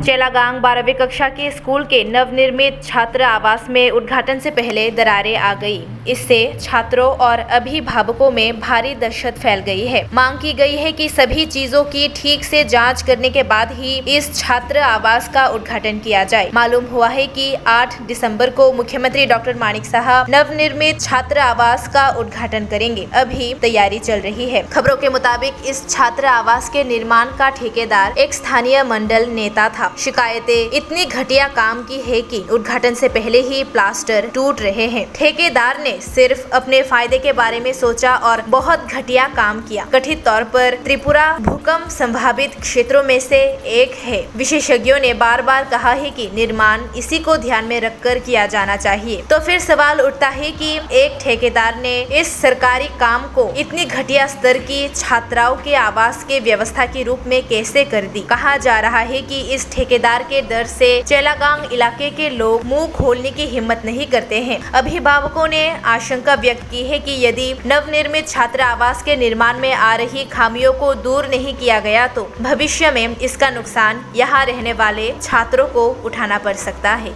चेलागांग 12वीं कक्षा के स्कूल के नवनिर्मित छात्र आवास में उद्घाटन से पहले दरारें आ गई। इससे छात्रों और अभिभावकों में भारी दहशत फैल गई है। मांग की गई है कि सभी चीजों की ठीक से जांच करने के बाद ही इस छात्र आवास का उद्घाटन किया जाए। मालूम हुआ है कि 8 दिसंबर को मुख्यमंत्री डॉक्टर मानिक साहब नवनिर्मित छात्र आवास का उद्घाटन करेंगे। अभी तैयारी चल रही है। खबरों के मुताबिक इस छात्र आवास के निर्माण का ठेकेदार एक स्थानीय मंडल नेता था। शिकायतें इतनी घटिया काम की है कि उद्घाटन से पहले ही प्लास्टर टूट रहे हैं। ठेकेदार ने सिर्फ अपने फायदे के बारे में सोचा और बहुत घटिया काम किया। कथित तौर पर त्रिपुरा भूकंप संभावित क्षेत्रों में से एक है। विशेषज्ञों ने बार बार कहा है कि निर्माण इसी को ध्यान में रखकर किया जाना चाहिए। तो फिर सवाल उठता है कि एक ठेकेदार ने इस सरकारी काम को इतनी घटिया स्तर की छात्राओं के आवास के व्यवस्था के रूप में कैसे कर दी। कहा जा रहा है कि इस ठेकेदार के डर से चेलागांग इलाके के लोग मुंह खोलने की हिम्मत नहीं करते हैं। अभिभावकों ने आशंका व्यक्त की है कि यदि नवनिर्मित छात्र आवास के निर्माण में आ रही खामियों को दूर नहीं किया गया तो भविष्य में इसका नुकसान यहाँ रहने वाले छात्रों को उठाना पड़ सकता है।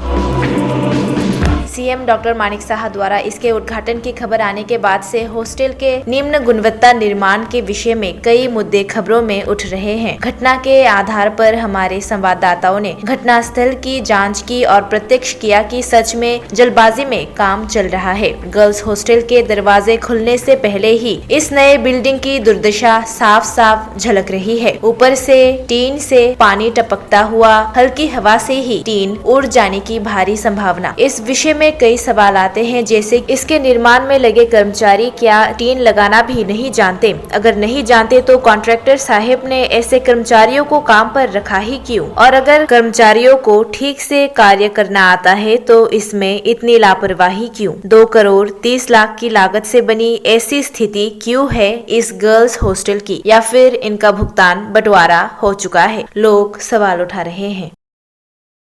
सीएम डॉक्टर मानिक साहब द्वारा इसके उद्घाटन की खबर आने के बाद से हॉस्टल के निम्न गुणवत्ता निर्माण के विषय में कई मुद्दे खबरों में उठ रहे हैं। घटना के आधार पर हमारे संवाददाताओं ने घटनास्थल की जांच की और प्रत्यक्ष किया कि सच में जल्दबाजी में काम चल रहा है। गर्ल्स हॉस्टल के दरवाजे खुलने से पहले ही इस नए बिल्डिंग की दुर्दशा साफ साफ झलक रही है। ऊपर से टीन से पानी टपकता हुआ, हल्की हवा से ही टीन उड़ जाने की भारी संभावना। इस विषय में कई सवाल आते हैं, जैसे इसके निर्माण में लगे कर्मचारी क्या टीन लगाना भी नहीं जानते? अगर नहीं जानते तो कॉन्ट्रैक्टर साहब ने ऐसे कर्मचारियों को काम पर रखा ही क्यों? और अगर कर्मचारियों को ठीक से कार्य करना आता है तो इसमें इतनी लापरवाही क्यों? 2 करोड़ 30 लाख की लागत से बनी ऐसी स्थिति क्यों है इस गर्ल्स हॉस्टल की? या फिर इनका भुगतान बंटवारा हो चुका है? लोग सवाल उठा रहे हैं।